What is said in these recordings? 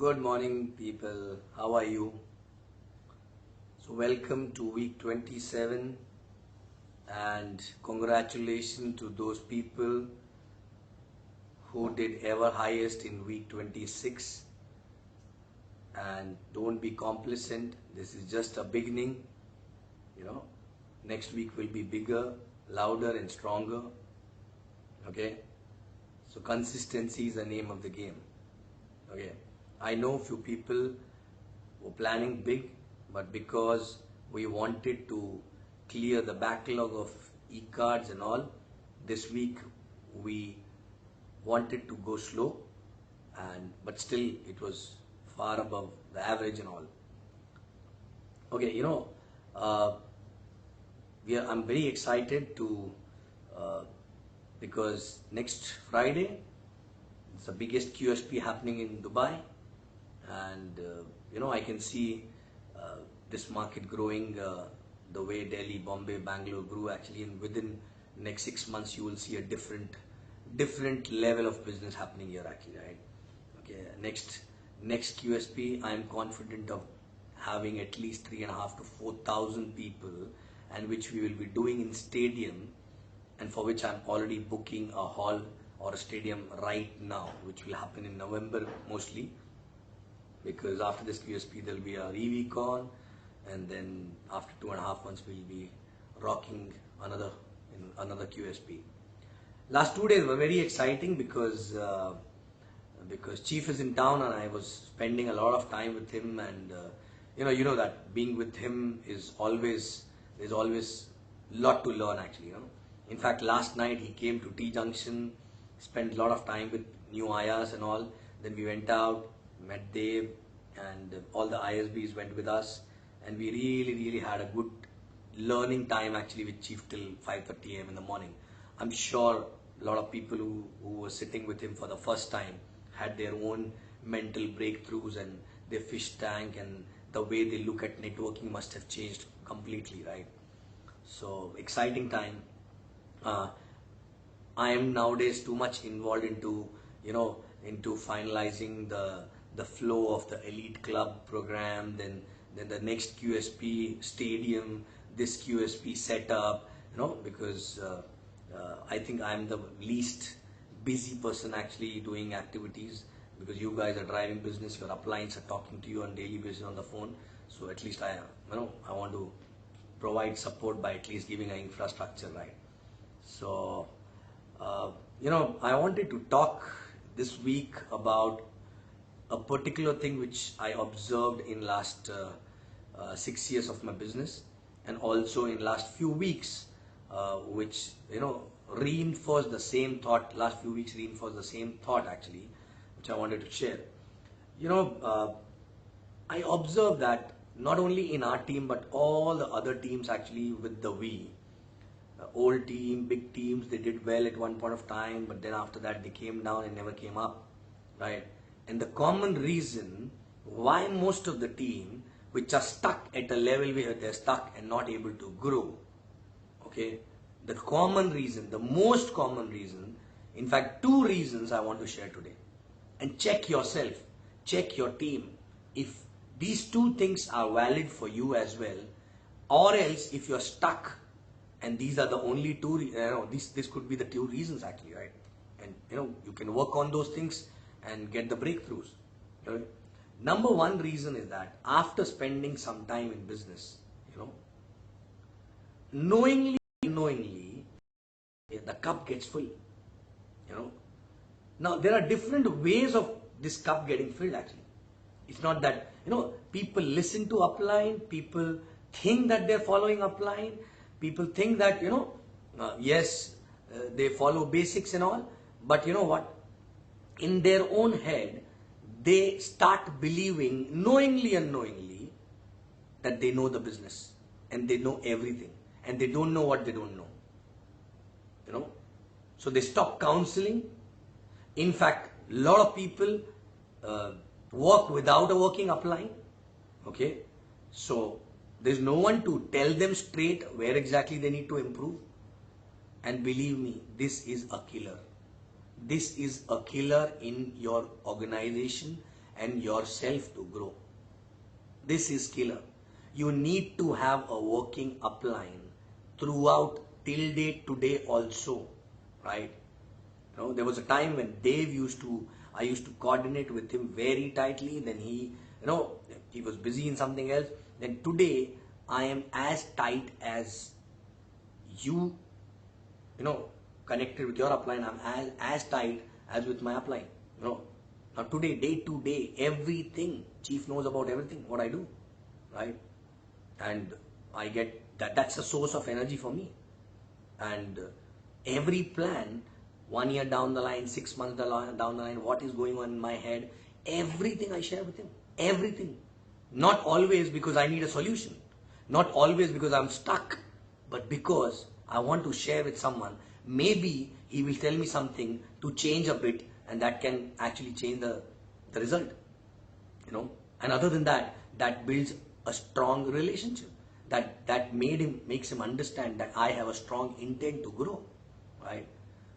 Good morning, people. How are you? So, welcome to week 27, and congratulations to those people who did ever highest in week 26. And don't be complacent. This is just a beginning. Next week will be bigger, louder, and stronger. Okay? So, consistency is the name of the game. Okay? I know few people were planning big, but because we wanted to clear the backlog of e-cards and all, this week we wanted to go slow, but still it was far above the average and all. Okay, I'm very excited to because next Friday it's the biggest QSP happening in Dubai, and I can see this market growing the way Delhi, Bombay, Bangalore grew actually, and within next 6 months you will see a different level of business happening here actually, right? Okay, next QSP I am confident of having at least 3,500 to 4,000 people, and which we will be doing in stadium, and for which I'm already booking a hall or a stadium right now, which will happen in November mostly, because after this QSP there will be a ReviCon, and then after 2.5 months we'll be rocking another QSP. Last 2 days were very exciting because Chief is in town and I was spending a lot of time with him, and you know that being with him there's always a lot to learn actually. In fact, last night he came to T Junction, spent a lot of time with new IAs and all. Then we went out, met Dave, and all the ISBs went with us, and we really had a good learning time actually with Chief till 5:30 a.m. in the morning. I'm sure a lot of people who were sitting with him for the first time had their own mental breakthroughs, and their fish tank and the way they look at networking must have changed completely, right? So exciting time. I am nowadays too much involved into finalizing the flow of the elite club program, then the next QSP stadium, this QSP setup, because I think I'm the least busy person actually doing activities, because you guys are driving business, your uplines are talking to you on daily basis on the phone. So at least I want to provide support by at least giving an infrastructure, right? So I wanted to talk this week about a particular thing which I observed in last 6 years of my business, and also in last few weeks, which reinforced the same thought. Last few weeks reinforced the same thought actually, which I wanted to share. I observed that not only in our team but all the other teams actually with the old team, big teams, they did well at one point of time, but then after that they came down and never came up, right? And the common reason why most of the team which are stuck at a level where they're stuck and not able to grow, okay, the most common reason, in fact 2 reasons I want to share today. And check yourself, check your team, if these 2 things are valid for you as well, or else if you're stuck and these are the only 2, this could be the 2 reasons actually, right? And you can work on those things and get the breakthroughs. Okay? Number 1 reason is that after spending some time in business, knowingly, the cup gets full. Now there are different ways of this cup getting filled actually. It's not that, people listen to upline, people think that they're following upline, people think that, yes, they follow basics and all, but you know what? In their own head, they start believing, knowingly, unknowingly, that they know the business and they know everything, and they don't know what they don't know. So they stop counseling. In fact, a lot of people work without a working upline. Okay, so there's no one to tell them straight where exactly they need to improve. And believe me, this is a killer. This is a killer in your organization and yourself to grow. This is killer. You need to have a working upline throughout till date today also, right? You know, there was a time when I used to coordinate with him very tightly. Then he was busy in something else. Then today, I am as tight as you connected with your upline. I'm as tight as with my upline. Now today, day to day, everything, chief knows about everything, what I do, right? And I get that's a source of energy for me. And every plan, 1 year down the line, 6 months down the line, what is going on in my head, everything I share with him. Everything. Not always because I need a solution. Not always because I'm stuck. But because I want to share with someone. Maybe he will tell me something to change a bit, and that can actually change the result. And other than that, that builds a strong relationship. That makes him understand that I have a strong intent to grow, right?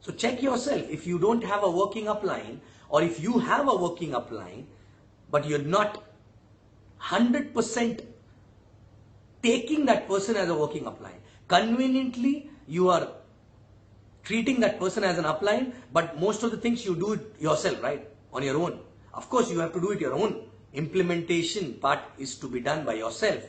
So check yourself. If you don't have a working upline, or if you have a working upline, but you're not 100% taking that person as a working upline. Conveniently, you are treating that person as an upline, but most of the things you do it yourself, right? On your own. Of course, you have to do it your own. Implementation part is to be done by yourself.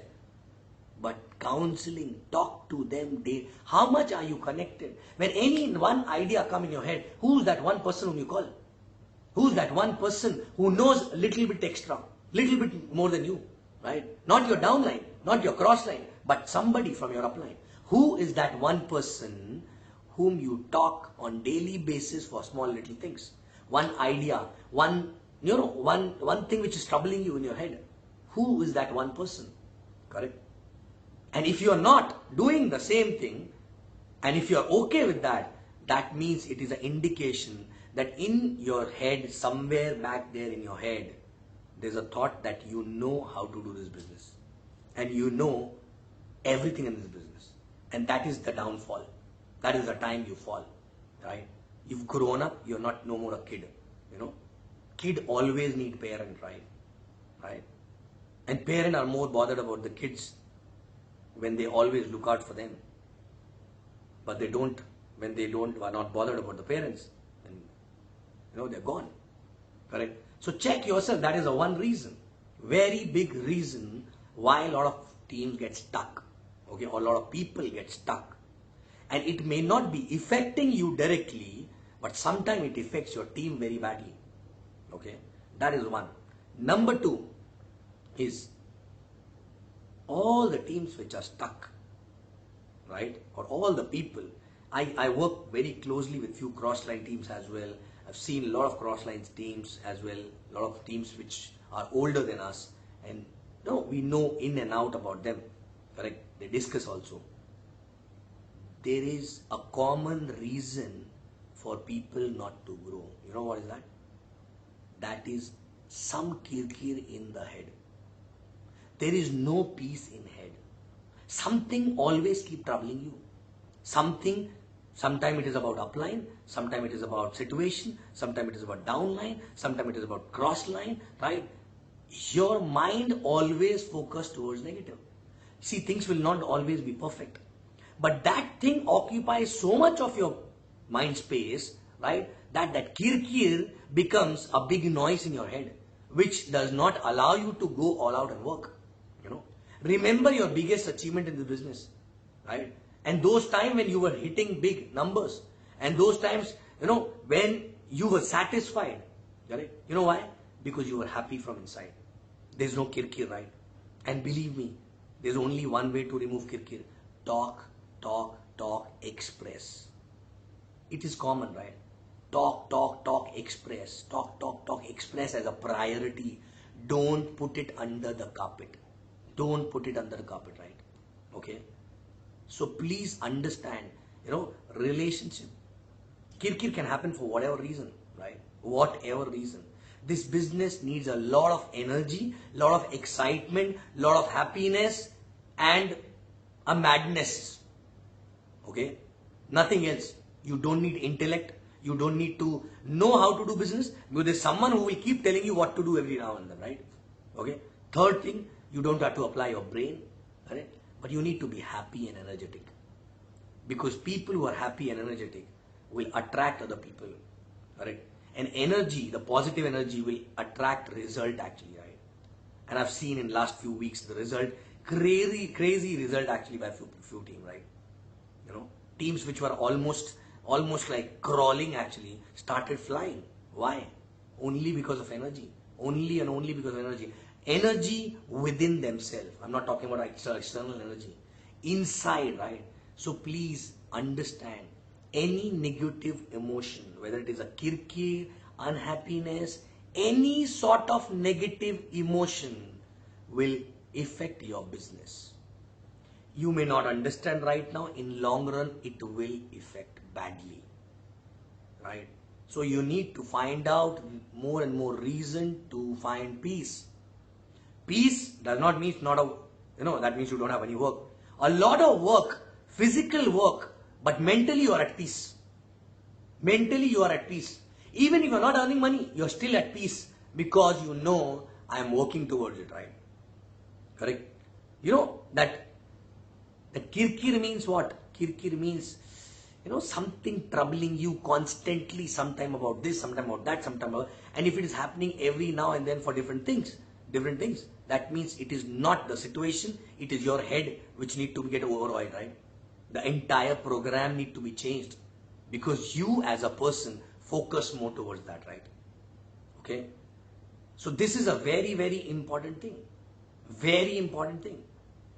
But counseling, talk to them. How much are you connected? When any one idea come in your head, who's that one person whom you call? Who's that one person who knows a little bit extra, little bit more than you, right? Not your downline, not your cross line, but somebody from your upline. Who is that one person whom you talk on daily basis for small little things? One idea, one thing which is troubling you in your head. Who is that one person? Correct? And if you are not doing the same thing, and if you are okay with that, that means it is an indication that in your head, somewhere back there in your head, there's a thought that you know how to do this business. And you know everything in this business. And that is the downfall. That is the time you fall, right? You've grown up, you're no more a kid, Kid always need parent, right? And parents are more bothered about the kids when they always look out for them. But when they are not bothered about the parents, then, they're gone, correct? So check yourself. That is a one reason, very big reason why a lot of teams get stuck, okay, or a lot of people get stuck. And it may not be affecting you directly, but sometimes it affects your team very badly, okay? That is one. Number two is all the teams which are stuck, right, or all the people. I work very closely with few cross-line teams as well. I've seen a lot of cross-line teams as well, a lot of teams which are older than us, and we know in and out about them, correct? They discuss also. There is a common reason for people not to grow. You know what is that? That is some Kir Kir in the head. There is no peace in head. Something always keep troubling you. Sometimes it is about upline, sometimes it is about situation, sometimes it is about downline, sometimes it is about cross line, right? Your mind always focus towards negative. See, things will not always be perfect. But that thing occupies so much of your mind space, right? That Kir Kir becomes a big noise in your head, which does not allow you to go all out and work. Remember your biggest achievement in the business, right? And those times when you were hitting big numbers, and those times, when you were satisfied, right? You know why? Because you were happy from inside. There's no Kir Kir, right? And believe me, there's only one way to remove Kir Kir. Talk, express. It is common, right? Talk, express. Talk, express as a priority. Don't put it under the carpet. Don't put it under the carpet, right? Okay? So please understand, relationship. Kir Kir can happen for whatever reason, right? Whatever reason. This business needs a lot of energy, lot of excitement, lot of happiness, and a madness. Okay? Nothing else. You don't need intellect. You don't need to know how to do business, because there's someone who will keep telling you what to do every now and then, right? Okay. Third thing, you don't have to apply your brain, right? But you need to be happy and energetic, because people who are happy and energetic will attract other people, right? And energy, the positive energy, will attract result actually, right? And I've seen in last few weeks the result, crazy result actually by few team, right? You know, teams which were almost like crawling actually started flying. Why? Only because of energy. Only and only because of energy. Energy within themselves. I'm not talking about external energy. Inside, right? So please understand, any negative emotion, whether it is a Kir Kir, unhappiness, any sort of negative emotion will affect your business. You may not understand right now, in long run it will affect badly, right? So you need to find out more and more reason to find peace. Peace does not mean not a, that means you don't have any work. A lot of work, physical work, but mentally you are at peace. Mentally you are at peace. Even if you are not earning money, you are still at peace, because you know I am working towards it, right? Correct? You know that Kir Kir means what? Kir Kir means, something troubling you constantly, sometime about this, sometime about that, sometime about, and if it is happening every now and then for different things, that means it is not the situation, it is your head which need to get overhauled, right? The entire program need to be changed, because you as a person focus more towards that, right? Okay? So this is a very important thing. Very important thing.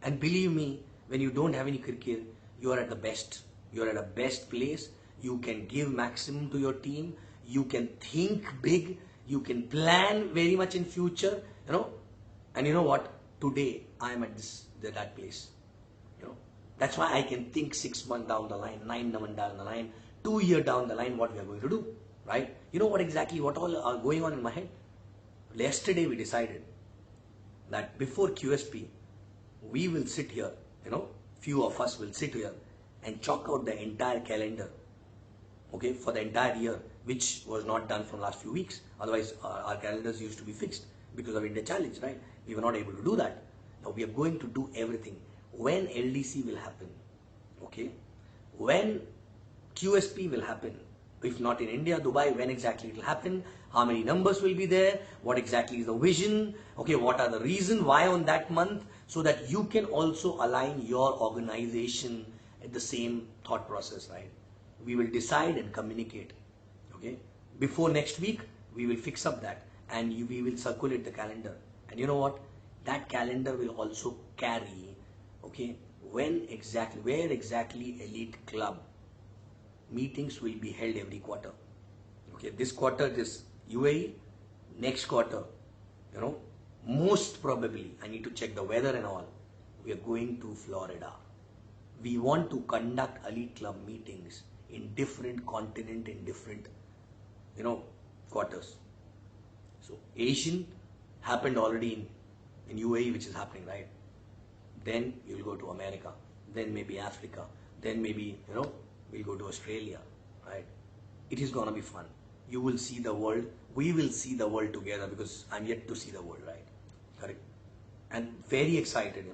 And believe me, when you don't have any Kir Kir, you are at the best. You are at a best place. You can give maximum to your team. You can think big. You can plan very much in future. And you know what? Today I am at that place. That's why I can think 6 months down the line, 9 months down the line, 2 years down the line, what we are going to do, right? You know what all are going on in my head? Yesterday we decided that before QSP, we will sit here, few of us will sit here and chalk out the entire calendar, okay, for the entire year, which was not done from last few weeks. Otherwise, our calendars used to be fixed because of India Challenge, right? We were not able to do that. Now we are going to do everything. When LDC will happen, okay? When QSP will happen, if not in India, Dubai, when exactly it will happen, how many numbers will be there, what exactly is the vision, okay, what are the reasons, why on that month, so that you can also align your organization at the same thought process, right? We will decide and communicate, okay? Before next week, we will fix up that, and we will circulate the calendar. And you know what? That calendar will also carry, okay, where exactly Elite Club meetings will be held every quarter. Okay, this quarter it is UAE, next quarter, most probably, I need to check the weather and all, we are going to Florida. We want to conduct Elite Club meetings in different continent, in different, quarters. So Asian happened already in UAE, which is happening, right? Then you'll go to America, then maybe Africa, then maybe, we'll go to Australia, right? It is gonna be fun. You will see the world, we will see the world together, because I'm yet to see the world, right? Correct? And very excited,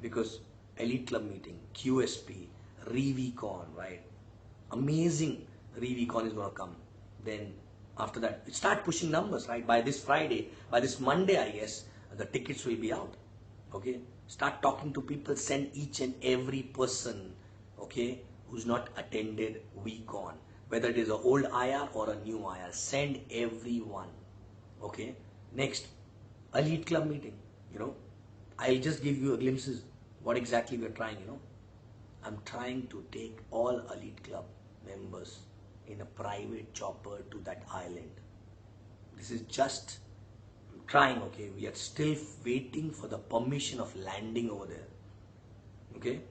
because Elite Club meeting, QSP, ReviCon, right? Amazing ReviCon is gonna come. Then after that, start pushing numbers, right? By this Friday, by this Monday, I guess, the tickets will be out, okay? Start talking to people, send each and every person, okay, who's not attended VCon, whether it is an old IR or a new IR, send everyone, okay? Next, Elite Club meeting, I'll just give you a glimpses what exactly we're trying, I'm trying to take all Elite Club members in a private chopper to that island. This is just trying, okay? We are still waiting for the permission of landing over there, okay?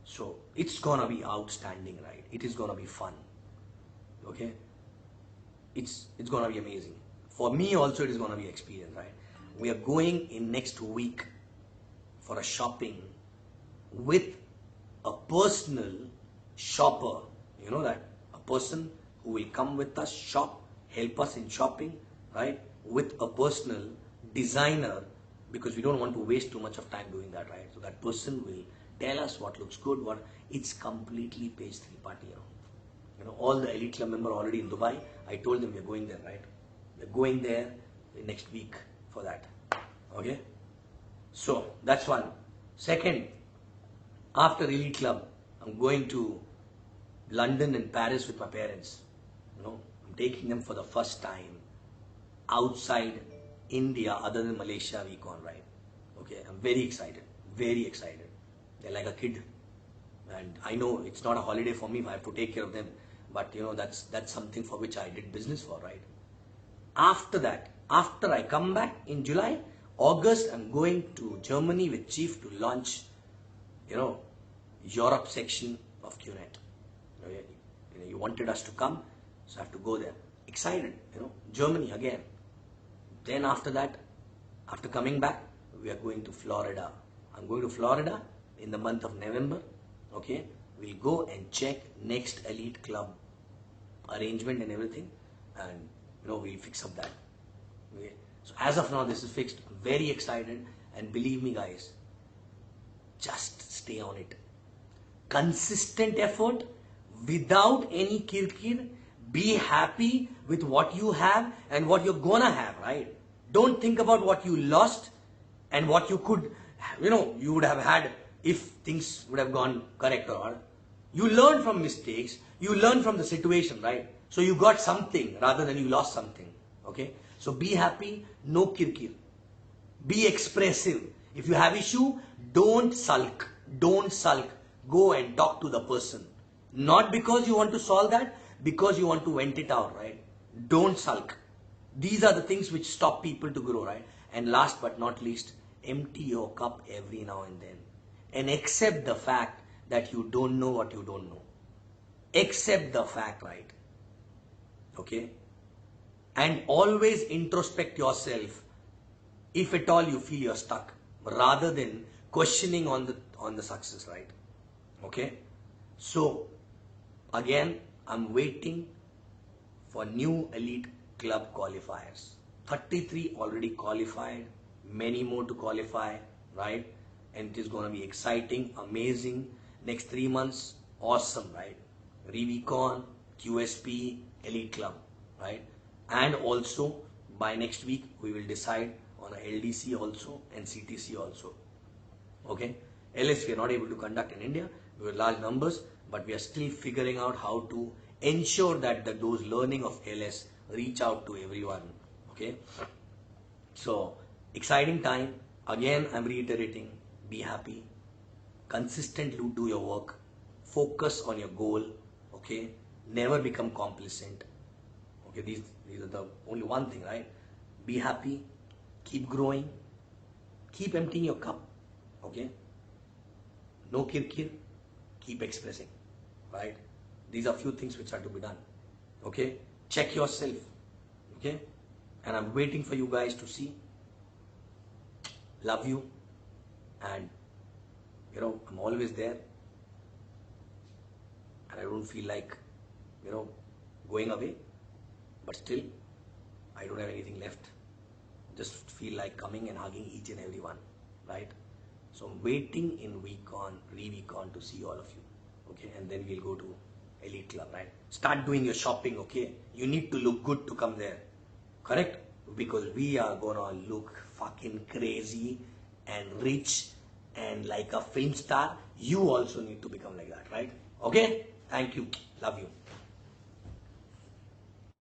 So it's gonna be outstanding, right? It is gonna be fun, okay? It's gonna be amazing. For me also, it is gonna be experience, right? We are going in next week for a shopping with a personal shopper, that a person who will come with us, shop, help us in shopping, right? With a personal designer, because we don't want to waste too much of time doing that, right? So that person will tell us what looks good, what it's completely page 3 party. All the Elite Club members already in Dubai. I told them we're going there, right? We're going there next week for that. Okay? So that's one. Second, after Elite Club, I'm going to London and Paris with my parents. I'm taking them for the first time outside India other than Malaysia week on, right? Okay, I'm very excited. Very excited. They're like a kid. And I know it's not a holiday for me, I have to take care of them. But that's something for which I did business for, right? After that, after I come back in July, August, I'm going to Germany with Chief to launch, Europe section of QNet. You wanted us to come, so I have to go there. Excited, Germany again. Then after that, after coming back, we are going to Florida. I'm going to Florida in the month of November. Okay, we'll go and check next Elite Club arrangement and everything, and we'll fix up that. Okay, so as of now, this is fixed. I'm very excited, and believe me, guys, just stay on it. Consistent effort without any Kir Kir. Be happy with what you have and what you're gonna have, right? Don't think about what you lost and what you could, you would have had if things would have gone correct or not. You learn from mistakes, you learn from the situation, right? So you got something rather than you lost something, okay? So be happy, no Kir Kir. Be expressive. If you have issue, don't sulk. Don't sulk. Go and talk to the person. Not because you want to solve that, because you want to vent it out, right? Don't sulk. These are the things which stop people to grow, right? And last but not least, empty your cup every now and then. And accept the fact that you don't know what you don't know. Accept the fact, right? Okay? And always introspect yourself if at all you feel you're stuck, rather than questioning on the success, right? Okay? So, again, I'm waiting for new Elite Club qualifiers. 33 already qualified, many more to qualify, right? And it is going to be exciting, amazing. Next 3 months, awesome, right? Revicon, QSP, Elite Club, right? And also, by next week, we will decide on a LDC also and CTC also. Okay? LS we are not able to conduct in India. We have large numbers, but we are still figuring out how to ensure that those learning of LS reach out to everyone. Okay? So, exciting time. Again, I'm reiterating, be happy. Consistently do your work. Focus on your goal. Okay? Never become complacent. Okay? These are the only one thing, right? Be happy. Keep growing. Keep emptying your cup. Okay? No Kir Kir. Keep expressing. Right? These are few things which are to be done. Okay? Check yourself. Okay? And I'm waiting for you guys to see. Love you. And, I'm always there. And I don't feel like, going away. But still, I don't have anything left. Just feel like coming and hugging each and every one. Right? So I'm waiting in Revicon to see all of you. Okay? And then we'll go to Elite Club, right? Start doing your shopping, okay? You need to look good to come there. Correct? Because we are gonna look fucking crazy and rich and like a film star. You also need to become like that, right? Okay? Thank you. Love you.